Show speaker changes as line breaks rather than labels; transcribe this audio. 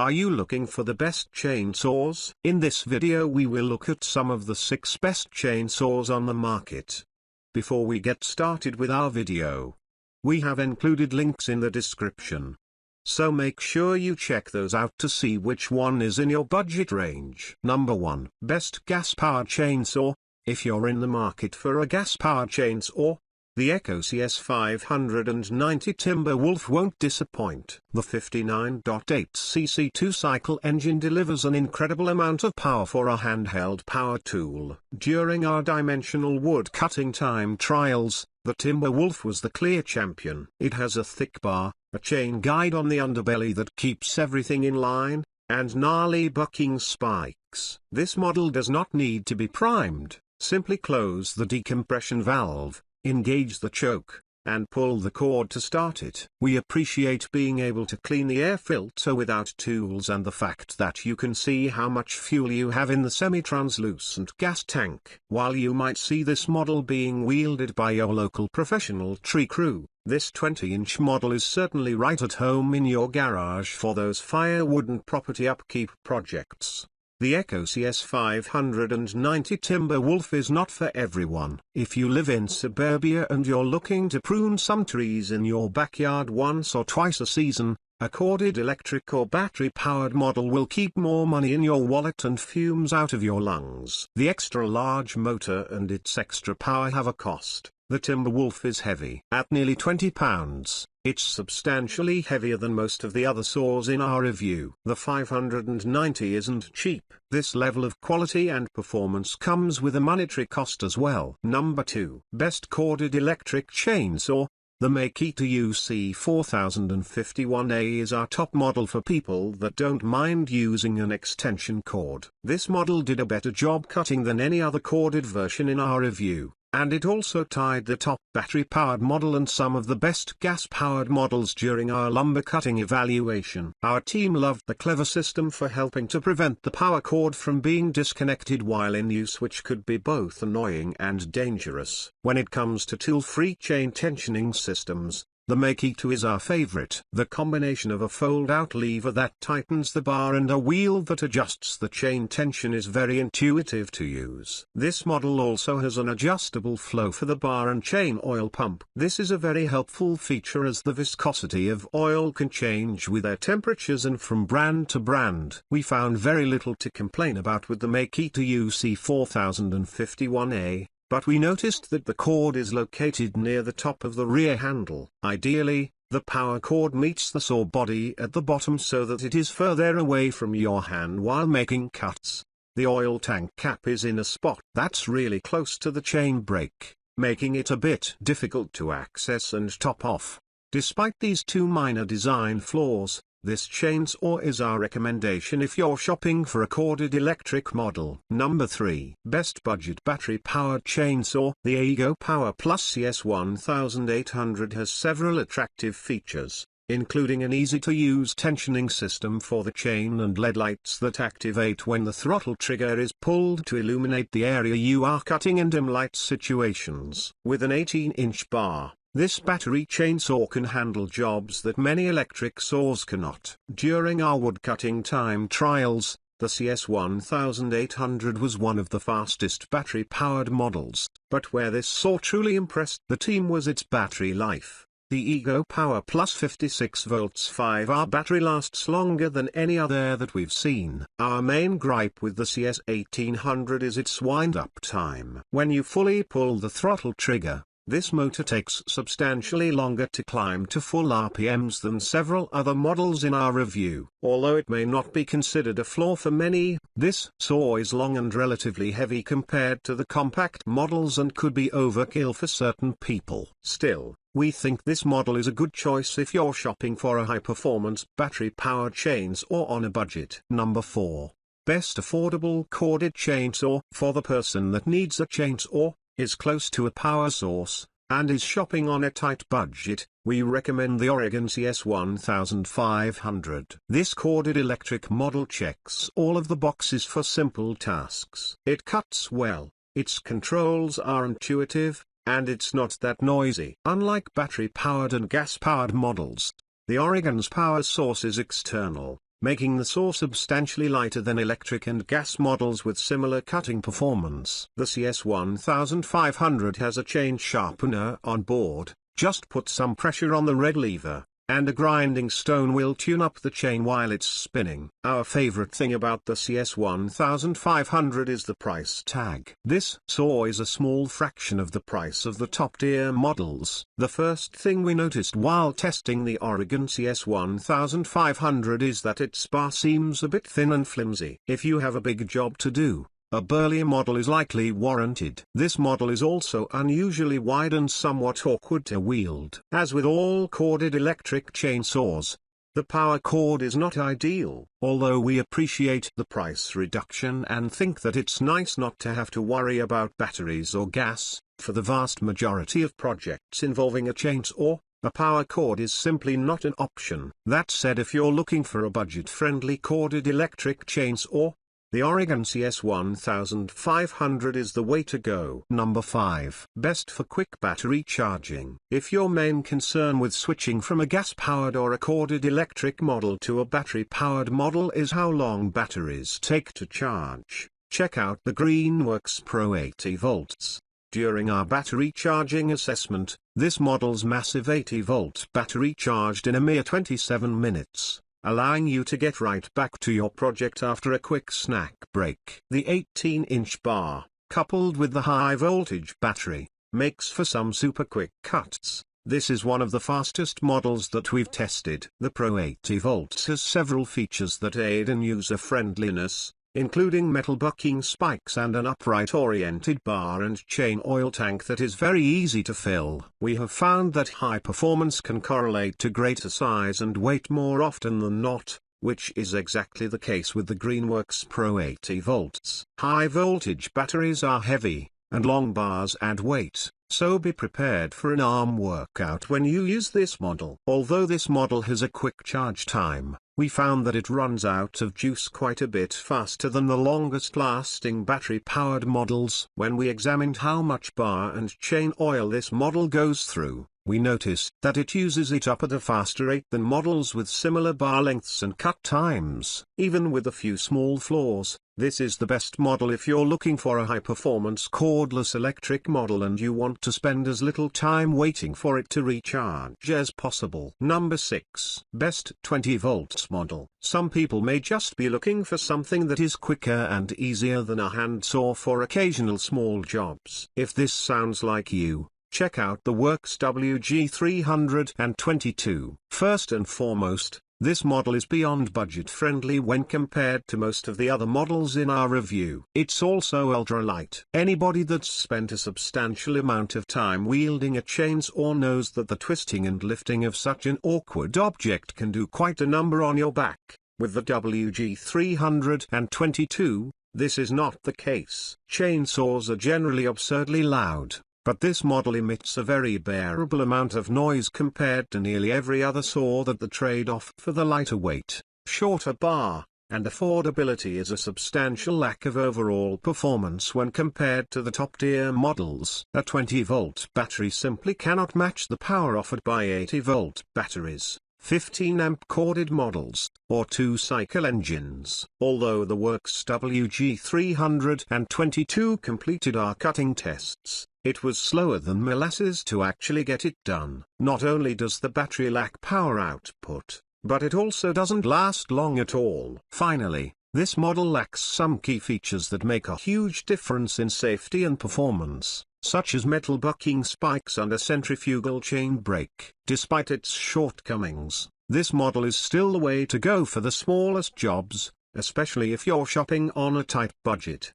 Are you looking for the best chainsaws? In this video we will look at some of the 6 best chainsaws on the market. Before we get started with our video, we have included links in the description. So make sure you check those out to see which one is in your budget range. Number 1. Best gas-powered chainsaw. If you're in the market for a gas-powered chainsaw, the Echo CS590 Timberwolf won't disappoint. The 59.8cc 2-cycle engine delivers an incredible amount of power for a handheld power tool. During our dimensional wood cutting time trials, the Timberwolf was the clear champion. It has a thick bar, a chain guide on the underbelly that keeps everything in line, and gnarly bucking spikes. This model does not need to be primed. Simply close the decompression valve, engage the choke, and pull the cord to start it. We appreciate being able to clean the air filter without tools and the fact that you can see how much fuel you have in the semi-translucent gas tank. While you might see this model being wielded by your local professional tree crew, this 20-inch model is certainly right at home in your garage for those firewood and property upkeep projects. The Echo CS590 Timberwolf is not for everyone. If you live in suburbia and you're looking to prune some trees in your backyard once or twice a season, a corded electric or battery-powered model will keep more money in your wallet and fumes out of your lungs. The extra-large motor and its extra power have a cost. The Timberwolf is heavy. At nearly 20 pounds, it's substantially heavier than most of the other saws in our review. The 590 isn't cheap. This level of quality and performance comes with a monetary cost as well. Number 2. Best corded electric chainsaw. The Makita UC4051A is our top model for people that don't mind using an extension cord. This model did a better job cutting than any other corded version in our review, and it also tied the top battery-powered model and some of the best gas-powered models during our lumber cutting evaluation. Our team loved the clever system for helping to prevent the power cord from being disconnected while in use, which could be both annoying and dangerous. When it comes to tool-free chain tensioning systems, the Makita is our favorite. The combination of a fold-out lever that tightens the bar and a wheel that adjusts the chain tension is very intuitive to use. This model also has an adjustable flow for the bar and chain oil pump. This is a very helpful feature as the viscosity of oil can change with air temperatures and from brand to brand. We found very little to complain about with the Makita UC4051A. But we noticed that the cord is located near the top of the rear handle. Ideally, the power cord meets the saw body at the bottom so that it is further away from your hand while making cuts. The oil tank cap is in a spot that's really close to the chain brake, making it a bit difficult to access and top off. Despite these 2 minor design flaws, this chainsaw is our recommendation if you're shopping for a corded electric model. Number 3. Best budget battery-powered chainsaw. The Ego Power Plus CS1800 has several attractive features, including an easy-to-use tensioning system for the chain and LED lights that activate when the throttle trigger is pulled to illuminate the area you are cutting in dim light situations. With an 18-inch bar, this battery chainsaw can handle jobs that many electric saws cannot. During our woodcutting time trials, the CS1800 was one of the fastest battery-powered models, but where this saw truly impressed the team was its battery life. The Ego Power Plus 56 volts 5-hour battery lasts longer than any other that we've seen. Our main gripe with the CS1800 is its wind-up time. When you fully pull the throttle trigger, this motor takes substantially longer to climb to full RPMs than several other models in our review. Although it may not be considered a flaw for many, this saw is long and relatively heavy compared to the compact models and could be overkill for certain people. Still, we think this model is a good choice if you're shopping for a high-performance battery-powered chainsaw on a budget. Number 4. Best affordable corded chainsaw. For the person that needs a chainsaw, is close to a power source, and is shopping on a tight budget, we recommend the Oregon CS1500. This corded electric model checks all of the boxes for simple tasks. It cuts well, its controls are intuitive, and it's not that noisy. Unlike battery-powered and gas-powered models, the Oregon's power source is external, making the saw substantially lighter than electric and gas models with similar cutting performance. The CS1500 has a chain sharpener on board. Just put some pressure on the red lever, and a grinding stone will tune up the chain while it's spinning. Our favorite thing about the CS1500 is the price tag. This saw is a small fraction of the price of the top-tier models. The first thing we noticed while testing the Oregon CS1500 is that its bar seems a bit thin and flimsy. If you have a big job to do, a burlier model is likely warranted. This model is also unusually wide and somewhat awkward to wield. As with all corded electric chainsaws, the power cord is not ideal. Although we appreciate the price reduction and think that it's nice not to have to worry about batteries or gas, for the vast majority of projects involving a chainsaw, a power cord is simply not an option. That said, if you're looking for a budget-friendly corded electric chainsaw, the Oregon CS1500 is the way to go. Number 5. Best for quick battery charging. If your main concern with switching from a gas-powered or a corded electric model to a battery-powered model is how long batteries take to charge, check out the Greenworks Pro 80 volts. During our battery charging assessment, this model's massive 80-volt battery charged in a mere 27 minutes. Allowing you to get right back to your project after a quick snack break. The 18-inch bar, coupled with the high-voltage battery, makes for some super quick cuts. This is one of the fastest models that we've tested. The Pro 80 volts has several features that aid in user-friendliness, including metal bucking spikes and an upright-oriented bar and chain oil tank that is very easy to fill. We have found that high performance can correlate to greater size and weight more often than not, which is exactly the case with the Greenworks Pro 80 volts. High-voltage batteries are heavy, and long bars add weight, so be prepared for an arm workout when you use this model. Although this model has a quick charge time, we found that it runs out of juice quite a bit faster than the longest-lasting battery-powered models. When we examined how much bar and chain oil this model goes through, we noticed that it uses it up at a faster rate than models with similar bar lengths and cut times. Even with a few small flaws, this is the best model if you're looking for a high-performance cordless electric model and you want to spend as little time waiting for it to recharge as possible. Number 6. Best 20 volts model. Some people may just be looking for something that is quicker and easier than a handsaw for occasional small jobs. If this sounds like you, check out the Works WG322. First and foremost, this model is beyond budget-friendly when compared to most of the other models in our review. It's also ultra-light. Anybody that's spent a substantial amount of time wielding a chainsaw knows that the twisting and lifting of such an awkward object can do quite a number on your back. With the WG322, this is not the case. Chainsaws are generally absurdly loud, but this model emits a very bearable amount of noise compared to nearly every other saw. That the trade-off for the lighter weight, shorter bar, and affordability is a substantial lack of overall performance when compared to the top-tier models. A 20-volt battery simply cannot match the power offered by 80-volt batteries, 15-amp corded models, or 2-cycle engines. Although the Works WG322 completed our cutting tests, it was slower than molasses to actually get it done. Not only does the battery lack power output, but it also doesn't last long at all. Finally, this model lacks some key features that make a huge difference in safety and performance, such as metal bucking spikes and a centrifugal chain brake. Despite its shortcomings, this model is still the way to go for the smallest jobs, especially if you're shopping on a tight budget.